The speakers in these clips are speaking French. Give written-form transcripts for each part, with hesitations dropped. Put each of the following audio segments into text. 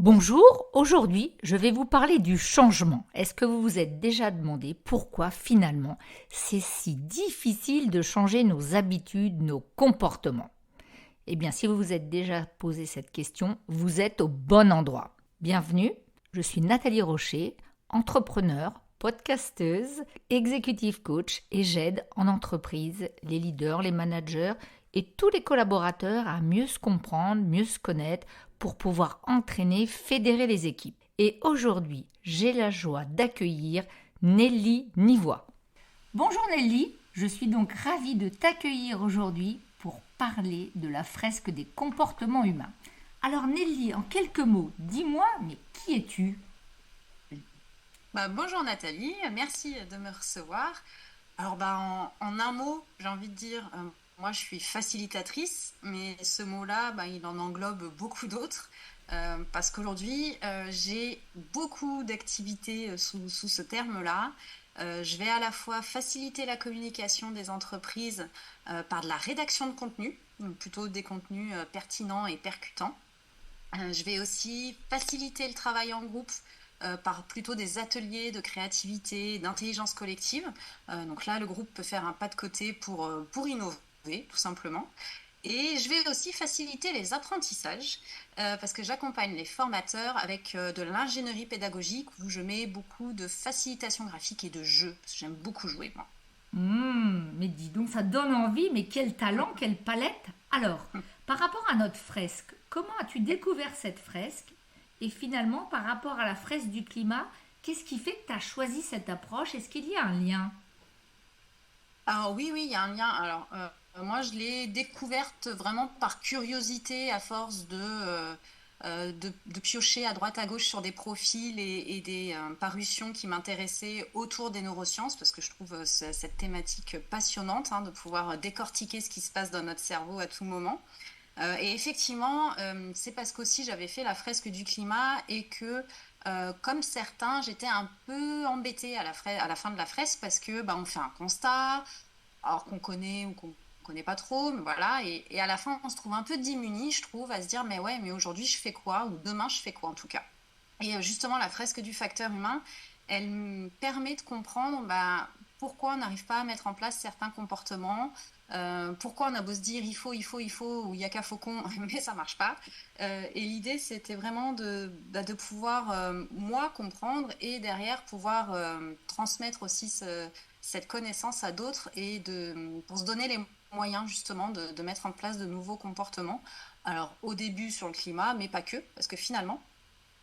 Bonjour, aujourd'hui je vais vous parler du changement. Est-ce que vous vous êtes déjà demandé pourquoi finalement c'est si difficile de changer nos habitudes, nos comportements? Eh bien si vous vous êtes déjà posé cette question, vous êtes au bon endroit. Bienvenue, je suis Nathalie Rocher, entrepreneur, podcasteuse, executive coach et j'aide en entreprise les leaders, les managers et tous les collaborateurs à mieux se comprendre, mieux se connaître pour pouvoir entraîner, fédérer les équipes. Et aujourd'hui, j'ai la joie d'accueillir Nelly Nivois. Bonjour Nelly, je suis donc ravie de t'accueillir aujourd'hui pour parler de la fresque des comportements humains. Alors Nelly, en quelques mots, dis-moi, mais qui es-tu? Bonjour Nathalie, merci de me recevoir. Alors en un mot, j'ai envie de dire, moi je suis facilitatrice, mais ce mot-là, il en englobe beaucoup d'autres, parce qu'aujourd'hui j'ai beaucoup d'activités sous ce terme-là. Je vais à la fois faciliter la communication des entreprises par de la rédaction de contenu, donc plutôt des contenus pertinents et percutants. Je vais aussi faciliter le travail en groupe par plutôt des ateliers de créativité, d'intelligence collective. Donc là, le groupe peut faire un pas de côté pour innover, tout simplement. Et je vais aussi faciliter les apprentissages parce que j'accompagne les formateurs avec de l'ingénierie pédagogique où je mets beaucoup de facilitation graphique et de jeux, parce que j'aime beaucoup jouer, moi. Mais dis donc, ça donne envie, mais quel talent, quelle palette. Alors, par rapport à notre fresque, comment as-tu découvert cette fresque? Et finalement, par rapport à la fresque du climat, qu'est-ce qui fait que tu as choisi cette approche? Est-ce qu'il y a un lien? Alors oui, oui, il y a un lien. Alors moi, je l'ai découverte vraiment par curiosité à force de piocher à droite à gauche sur des profils et des parutions qui m'intéressaient autour des neurosciences, parce que je trouve cette thématique passionnante, hein, de pouvoir décortiquer ce qui se passe dans notre cerveau à tout moment. Et effectivement, c'est parce qu'aussi j'avais fait la fresque du climat et que, comme certains, j'étais un peu embêtée à la fin de la fresque parce que on fait un constat, alors qu'on connaît ou qu'on connaît pas trop, mais voilà, et à la fin on se trouve un peu démuni, je trouve, à se dire mais ouais, mais aujourd'hui je fais quoi, ou demain je fais quoi en tout cas. Et justement, la fresque du facteur humain, elle me permet de comprendre pourquoi on n'arrive pas à mettre en place certains comportements, pourquoi on a beau se dire il faut, ou il y a qu'à faucon, mais ça marche pas. Et l'idée, c'était vraiment de pouvoir, moi, comprendre et derrière pouvoir transmettre aussi cette connaissance à d'autres pour se donner les moyens justement de mettre en place de nouveaux comportements. Alors au début sur le climat, mais pas que, parce que finalement,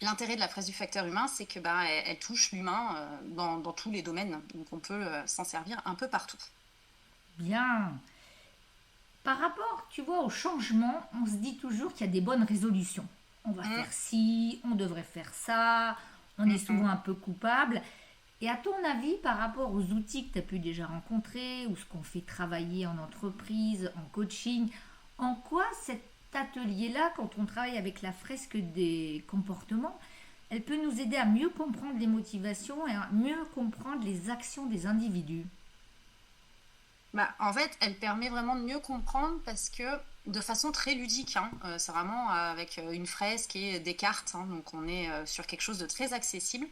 l'intérêt de la presse du facteur humain, c'est que elle touche l'humain dans tous les domaines. Donc on peut s'en servir un peu partout. Bien. Par rapport, tu vois, au changement, on se dit toujours qu'il y a des bonnes résolutions. On va Mm, faire ci, on devrait faire ça, on est mm, souvent mm. un peu coupable. Et à ton avis, par rapport aux outils que tu as pu déjà rencontrer, ou ce qu'on fait travailler en entreprise, en coaching, en quoi cet atelier-là, quand on travaille avec la fresque des comportements, elle peut nous aider à mieux comprendre les motivations et à mieux comprendre les actions des individus? En fait, elle permet vraiment de mieux comprendre parce que de façon très ludique, hein, c'est vraiment avec une fresque et des cartes, hein, donc on est sur quelque chose de très accessible.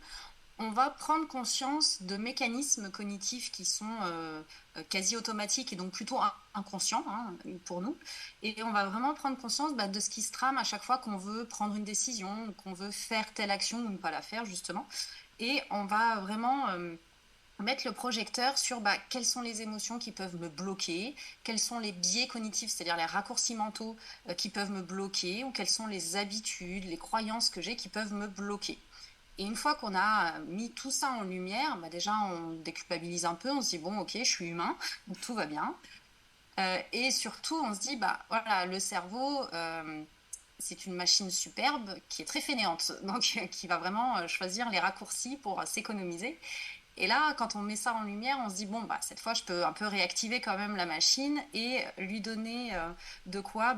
On va prendre conscience de mécanismes cognitifs qui sont quasi automatiques et donc plutôt inconscients, hein, pour nous. Et on va vraiment prendre conscience de ce qui se trame à chaque fois qu'on veut prendre une décision, qu'on veut faire telle action ou ne pas la faire, justement. Et on va vraiment mettre le projecteur sur quelles sont les émotions qui peuvent me bloquer, quels sont les biais cognitifs, c'est-à-dire les raccourcis mentaux qui peuvent me bloquer, ou quelles sont les habitudes, les croyances que j'ai qui peuvent me bloquer. Et une fois qu'on a mis tout ça en lumière, déjà on déculpabilise un peu, on se dit bon ok, je suis humain, donc tout va bien. Et surtout on se dit voilà, le cerveau, c'est une machine superbe qui est très fainéante, donc qui va vraiment choisir les raccourcis pour s'économiser. Et là, quand on met ça en lumière, on se dit bon cette fois je peux un peu réactiver quand même la machine et lui donner de quoi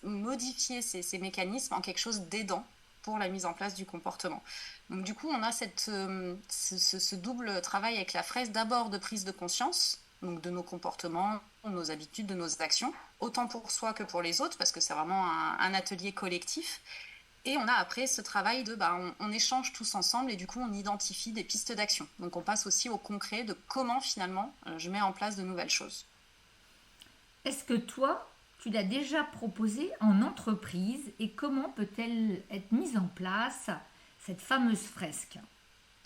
modifier ces mécanismes en quelque chose d'aidant pour la mise en place du comportement. Donc du coup, on a ce double travail avec la fraise, d'abord de prise de conscience, donc de nos comportements, de nos habitudes, de nos actions, autant pour soi que pour les autres, parce que c'est vraiment un atelier collectif. Et on a après ce travail de, on échange tous ensemble et du coup, on identifie des pistes d'action. Donc, on passe aussi au concret de comment finalement je mets en place de nouvelles choses. Est-ce que toi, tu l'as déjà proposé en entreprise et comment peut-elle être mise en place, cette fameuse fresque,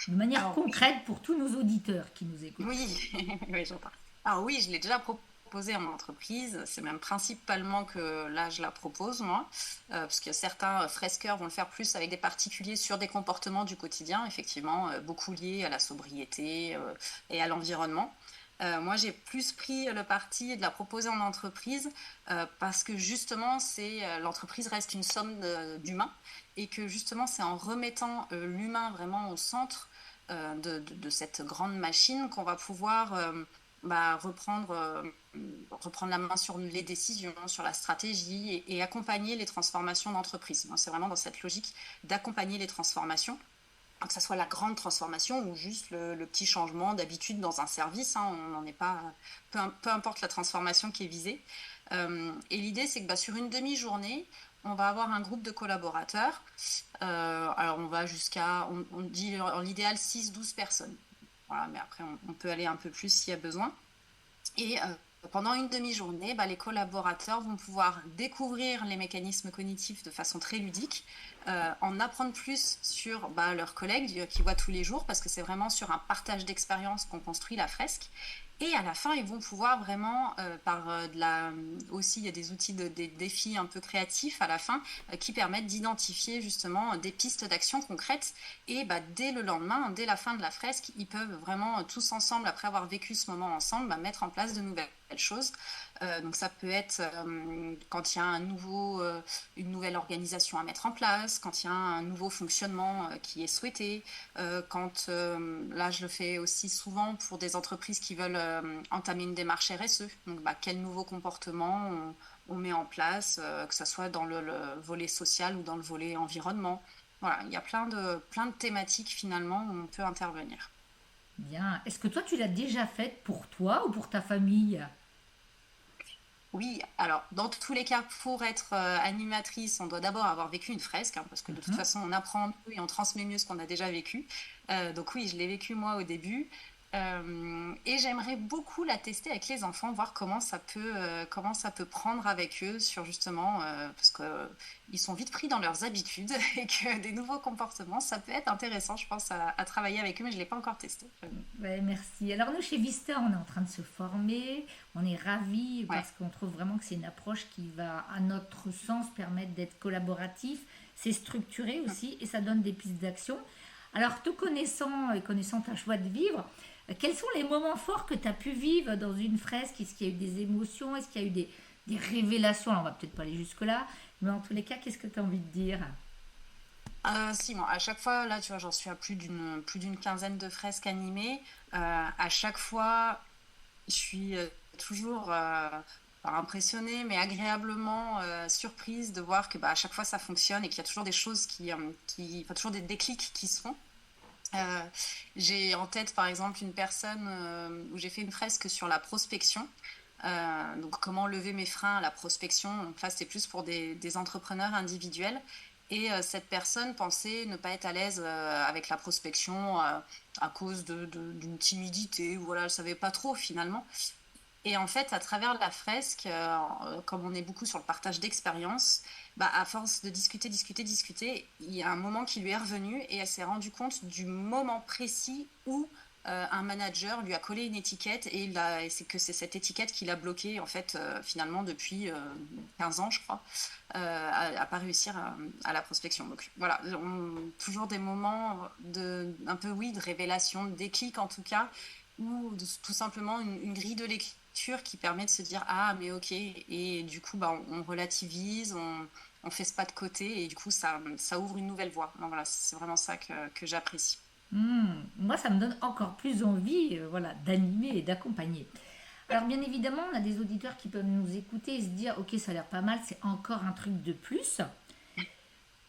de manière Alors, oui, concrète pour tous nos auditeurs qui nous écoutent? oui, oui, j'entends. Alors oui, je l'ai déjà proposé en entreprise. C'est même principalement que là, je la propose, moi, parce que certains fresqueurs vont le faire plus avec des particuliers sur des comportements du quotidien, effectivement, beaucoup liés à la sobriété et à l'environnement. Moi, j'ai plus pris le parti de la proposer en entreprise parce que justement, l'entreprise reste une somme d'humains et que justement, c'est en remettant l'humain vraiment au centre de cette grande machine qu'on va pouvoir reprendre la main sur les décisions, sur la stratégie et accompagner les transformations d'entreprise. Moi, c'est vraiment dans cette logique d'accompagner les transformations, que ce soit la grande transformation ou juste le petit changement d'habitude dans un service. Hein, on n'en est pas, peu importe la transformation qui est visée. Et l'idée, c'est que sur une demi-journée, on va avoir un groupe de collaborateurs. Alors, on va on dit en l'idéal 6-12 personnes. Voilà, mais après, on peut aller un peu plus s'il y a besoin. Et pendant une demi-journée, les collaborateurs vont pouvoir découvrir les mécanismes cognitifs de façon très ludique, en apprendre plus sur leurs collègues qu'ils voient tous les jours, parce que c'est vraiment sur un partage d'expérience qu'on construit la fresque. Et à la fin, ils vont pouvoir vraiment, aussi, il y a des outils, des défis un peu créatifs à la fin, qui permettent d'identifier justement des pistes d'action concrètes. Et dès le lendemain, dès la fin de la fresque, ils peuvent vraiment tous ensemble, après avoir vécu ce moment ensemble, mettre en place de nouvelles choses. Donc ça peut être quand il y a une nouvelle organisation à mettre en place, quand il y a un nouveau fonctionnement qui est souhaité, là je le fais aussi souvent pour des entreprises qui veulent entamer une démarche RSE. Donc quel nouveau comportement on met en place, que ce soit dans le volet social ou dans le volet environnement. Voilà, il y a plein de thématiques finalement où on peut intervenir. Bien. Est-ce que toi, tu l'as déjà faite pour toi ou pour ta famille? Oui, alors dans tous les cas, pour être animatrice, on doit d'abord avoir vécu une fresque, hein, parce que de toute Mhm. façon, on apprend mieux et on transmet mieux ce qu'on a déjà vécu. Donc oui, je l'ai vécu moi au début. Et j'aimerais beaucoup la tester avec les enfants, voir comment ça peut prendre avec eux sur justement, parce que ils sont vite pris dans leurs habitudes et que des nouveaux comportements, ça peut être intéressant, je pense, à travailler avec eux, mais je ne l'ai pas encore testé. Ouais, merci. Alors nous, chez Vista, on est en train de se former. On est ravis Ouais. parce qu'on trouve vraiment que c'est une approche qui va, à notre sens, permettre d'être collaboratif. C'est structuré aussi et ça donne des pistes d'action. Alors, te connaissant et connaissant ta joie de vivre, quels sont les moments forts que tu as pu vivre dans une fresque? Est-ce qu'il y a eu des émotions? Est-ce qu'il y a eu des révélations? Alors, on va peut-être pas aller jusque-là, mais en tous les cas, qu'est-ce que tu as envie de dire? Si, moi, à chaque fois, là, tu vois, j'en suis à plus d'une quinzaine de fresques animées. À chaque fois, je suis toujours pas impressionnée, mais agréablement surprise de voir que à chaque fois ça fonctionne et qu'il y a toujours des choses enfin, toujours des déclics qui se font. Euh, j'ai en tête par exemple une personne où j'ai fait une fresque sur la prospection. Donc comment lever mes freins à la prospection. Donc là c'était plus pour des entrepreneurs individuels. Et cette personne pensait ne pas être à l'aise avec la prospection à cause d'une timidité, ou voilà, elle ne savait pas trop finalement. Et en fait, à travers la fresque, comme on est beaucoup sur le partage d'expériences, à force de discuter, il y a un moment qui lui est revenu et elle s'est rendue compte du moment précis où un manager lui a collé une étiquette et c'est cette étiquette qui l'a bloqué en fait finalement depuis 15 ans je crois, à pas réussir à la prospection. Donc voilà, toujours des moments un peu oui de révélation, de déclic en tout cas, ou tout simplement une grille de lecture qui permet de se dire ah mais ok, et du coup on relativise, on fait ce pas de côté et du coup ça ouvre une nouvelle voie. Donc voilà, c'est vraiment ça que j'apprécie. Moi, ça me donne encore plus envie, voilà, d'animer et d'accompagner. Alors, bien évidemment, on a des auditeurs qui peuvent nous écouter et se dire, ok, ça a l'air pas mal, c'est encore un truc de plus.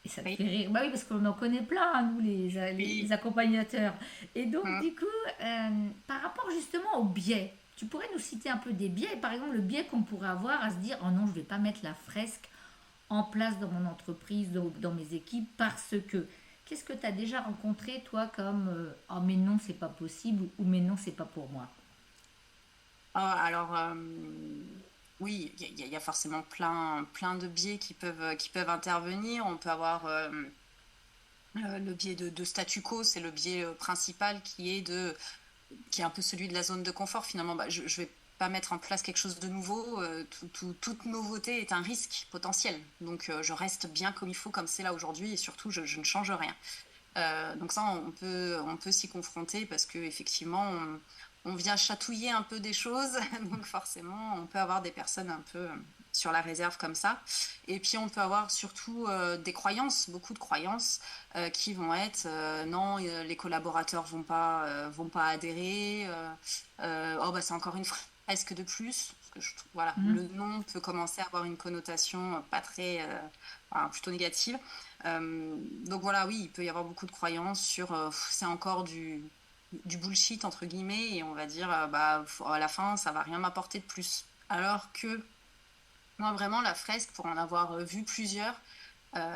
Et ça te Oui, fait rire. Bah oui, parce qu'on en connaît plein, hein, nous, les oui. accompagnateurs. Et donc, Mm. du coup, par rapport justement au biais, tu pourrais nous citer un peu des biais, par exemple, le biais qu'on pourrait avoir à se dire, oh non, je vais pas mettre la fresque en place dans mon entreprise, dans mes équipes, parce que... Qu'est-ce que tu as déjà rencontré, toi, comme oh, mais non, c'est pas possible ou mais non, c'est pas pour moi? Alors, oui, il y a forcément plein de biais qui peuvent intervenir. On peut avoir le biais de statu quo, c'est le biais principal qui est un peu celui de la zone de confort. Finalement, bah, je vais pas mettre en place quelque chose de nouveau. Toute nouveauté est un risque potentiel. Donc, je reste bien comme il faut, comme c'est là aujourd'hui, et surtout, je ne change rien. Donc ça, on peut s'y confronter parce que effectivement, on vient chatouiller un peu des choses. Donc forcément, on peut avoir des personnes un peu sur la réserve comme ça. Et puis on peut avoir surtout des croyances, beaucoup de croyances qui vont être non, les collaborateurs vont pas adhérer. Oh bah c'est encore une fresque de plus. Parce que voilà, Mhm. le non peut commencer à avoir une connotation pas très, enfin, plutôt négative. Donc voilà, oui, il peut y avoir beaucoup de croyances sur c'est encore du bullshit entre guillemets et on va dire bah à la fin ça va rien m'apporter de plus. Alors que moi vraiment la fresque pour en avoir vu plusieurs,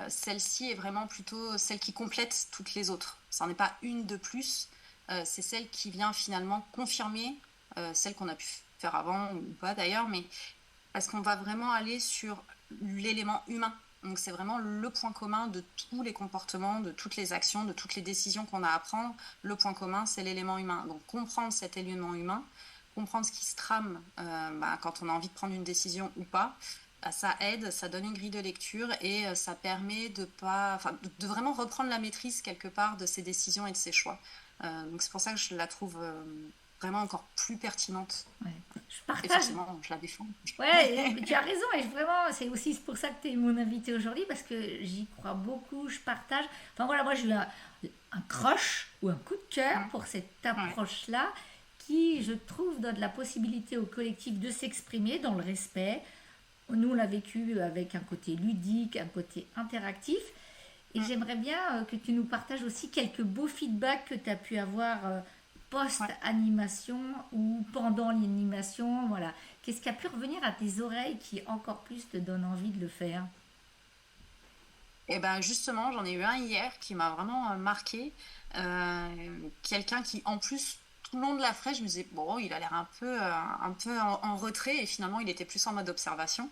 celle-ci est vraiment plutôt celle qui complète toutes les autres. Ça n'en est pas une de plus, c'est celle qui vient finalement confirmer celle qu'on a pu faire avant ou pas d'ailleurs, mais parce qu'on va vraiment aller sur l'élément humain. Donc c'est vraiment le point commun de tous les comportements, de toutes les actions, de toutes les décisions qu'on a à prendre. Le point commun, c'est l'élément humain. Donc comprendre cet élément humain, comprendre ce qui se trame bah, quand on a envie de prendre une décision ou pas, bah, ça aide, ça donne une grille de lecture et ça permet de pas, enfin, de vraiment reprendre la maîtrise quelque part de ses décisions et de ses choix. Donc c'est pour ça que je la trouve vraiment encore plus pertinente. Ouais. Je partage. Effectivement, je la défends. Ouais, tu as raison, et vraiment, c'est aussi pour ça que tu es mon invité aujourd'hui, parce que j'y crois beaucoup, je partage. Enfin voilà, moi j'ai eu un crush ou un coup de cœur Mm. pour cette Ouais. approche-là, qui, je trouve, donne la possibilité au collectif de s'exprimer dans le respect. Nous, on l'a vécu avec un côté ludique, un côté interactif. Et Mm. j'aimerais bien que tu nous partages aussi quelques beaux feedbacks que tu as pu avoir Ouais. post-animation ou pendant l'animation. Voilà. Qu'est-ce qui a pu revenir à tes oreilles qui encore plus te donne envie de le faire? Et ben justement, j'en ai eu un hier qui m'a vraiment marqué. Quelqu'un qui, en plus, tout le long de la fraîche, je me disais, bon, il a l'air un peu en retrait, et finalement, il était plus en mode observation.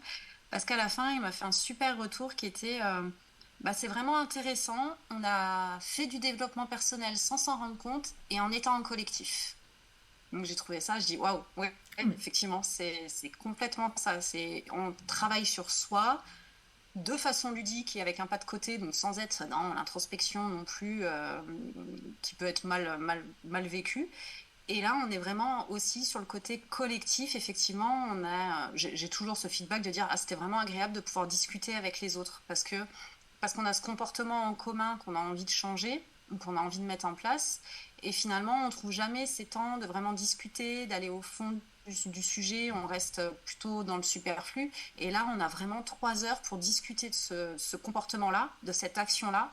Parce qu'à la fin, il m'a fait un super retour qui était, bah, c'est vraiment intéressant. On a fait du développement personnel sans s'en rendre compte et en étant en collectif. Donc j'ai trouvé ça, je dis, waouh, ouais, Ah, mais effectivement, c'est complètement ça. On travaille sur soi de façon ludique et avec un pas de côté, donc sans être dans l'introspection non plus, qui peut être mal vécu. Et là, on est vraiment aussi sur le côté collectif. Effectivement, j'ai toujours ce feedback de dire, ah, c'était vraiment agréable de pouvoir discuter avec les autres parce qu'on a ce comportement en commun qu'on a envie de changer, qu'on a envie de mettre en place. Et finalement, on ne trouve jamais ces temps de vraiment discuter, d'aller au fond du sujet. On reste plutôt dans le superflu. Et là, on a vraiment 3 heures pour discuter de ce comportement-là, de cette action-là.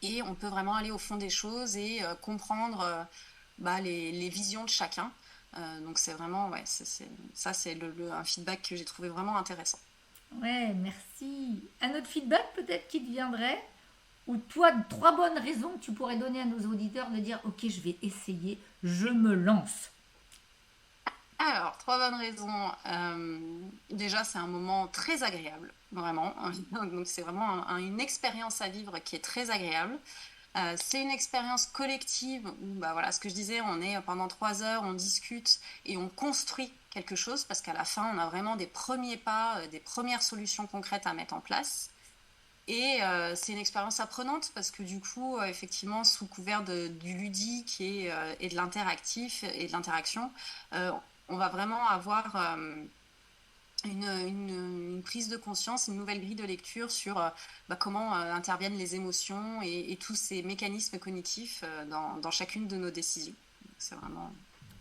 Et on peut vraiment aller au fond des choses et comprendre bah, les visions de chacun. Donc c'est vraiment, ouais, ça c'est un feedback que j'ai trouvé vraiment intéressant. ouais, merci. Un autre feedback peut-être qui te viendrait? Ou toi, trois bonnes raisons que tu pourrais donner à nos auditeurs de dire, ok, je vais essayer, je me lance. Alors, 3 bonnes raisons. Déjà, c'est un moment très agréable, vraiment. Donc, c'est vraiment une expérience à vivre qui est très agréable. C'est une expérience collective où, bah, voilà, ce que je disais, on est pendant 3 heures, on discute et on construit quelque chose parce qu'à la fin, on a vraiment des premiers pas, des premières solutions concrètes à mettre en place. Et c'est une expérience apprenante parce que du coup, effectivement, sous couvert du ludique et de l'interactif et de l'interaction, euh, on va vraiment avoir une prise de conscience, une nouvelle grille de lecture sur bah, comment interviennent les émotions et tous ces mécanismes cognitifs dans chacune de nos décisions. Donc, c'est vraiment...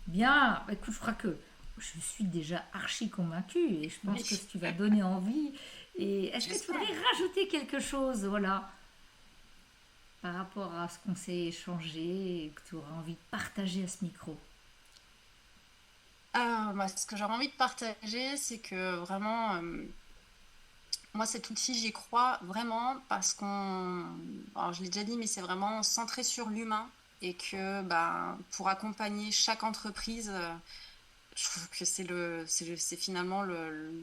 Bien, bah, écoute, je crois que je suis déjà archi convaincue et je pense que Oui, tu vas donner envie. Et est-ce que tu j'espère. voudrais rajouter quelque chose, voilà, par rapport à ce qu'on s'est échangé et que tu auras envie de partager à ce micro? Moi, ce que j'aurais envie de partager, c'est que vraiment, Moi, cet outil, j'y crois vraiment parce alors je l'ai déjà dit, mais c'est vraiment centré sur l'humain et que pour accompagner chaque entreprise, je trouve que c'est finalement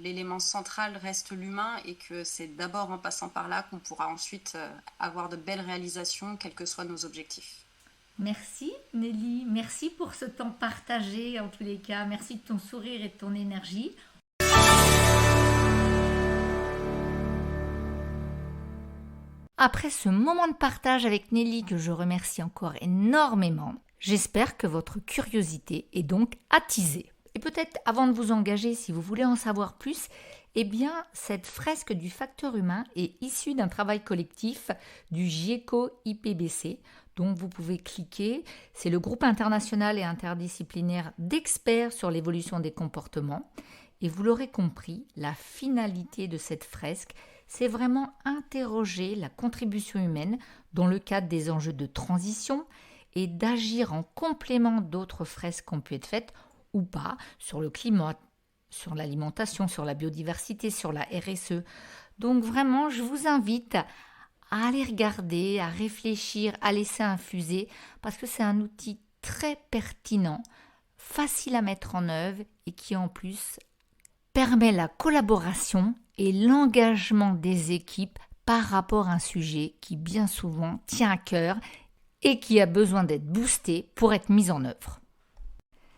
l'élément central reste l'humain et que c'est d'abord en passant par là qu'on pourra ensuite avoir de belles réalisations, quels que soient nos objectifs. Merci Nelly, merci pour ce temps partagé en tous les cas, merci de ton sourire et de ton énergie. Après ce moment de partage avec Nelly que je remercie encore énormément, j'espère que votre curiosité est donc attisée. Et peut-être avant de vous engager, si vous voulez en savoir plus, eh bien cette fresque du facteur humain est issue d'un travail collectif du GIECO IPBC, dont vous pouvez cliquer. C'est le groupe international et interdisciplinaire d'experts sur l'évolution des comportements. Et vous l'aurez compris, la finalité de cette fresque, c'est vraiment interroger la contribution humaine dans le cadre des enjeux de transition et d'agir en complément d'autres fresques qui ont pu être faites ou pas sur le climat, sur l'alimentation, sur la biodiversité, sur la RSE. Donc vraiment, je vous invite à aller regarder, à réfléchir, à laisser infuser parce que c'est un outil très pertinent, facile à mettre en œuvre et qui en plus permet la collaboration et l'engagement des équipes par rapport à un sujet qui bien souvent tient à cœur et qui a besoin d'être boosté pour être mis en œuvre.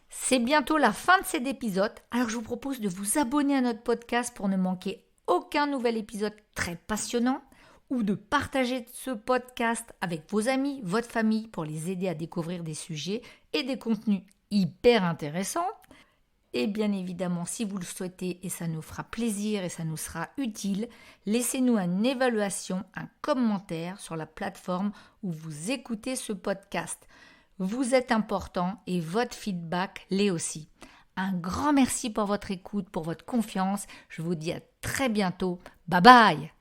C'est bientôt la fin de cet épisode, alors je vous propose de vous abonner à notre podcast pour ne manquer aucun nouvel épisode très passionnant ou de partager ce podcast avec vos amis, votre famille pour les aider à découvrir des sujets et des contenus hyper intéressants. Et bien évidemment, si vous le souhaitez et ça nous fera plaisir et ça nous sera utile, laissez-nous une évaluation, un commentaire sur la plateforme où vous écoutez ce podcast. Vous êtes important et votre feedback l'est aussi. Un grand merci pour votre écoute, pour votre confiance. Je vous dis à très bientôt. Bye bye!